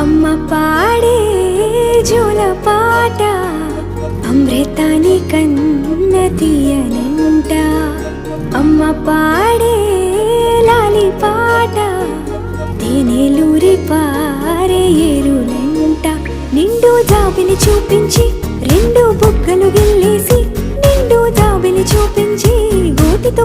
అమ్మ పాడే జోల పాట అమృతాని కన్న తీయనంట. అమ్మ పాడే లాలి పాట తేనెలూరి పారే ఏరులంట. నిండు జాబిలి చూపించి రెండు బుగ్గలు గిల్లేసి, నిండు జాబిలి చూపించి గోటితో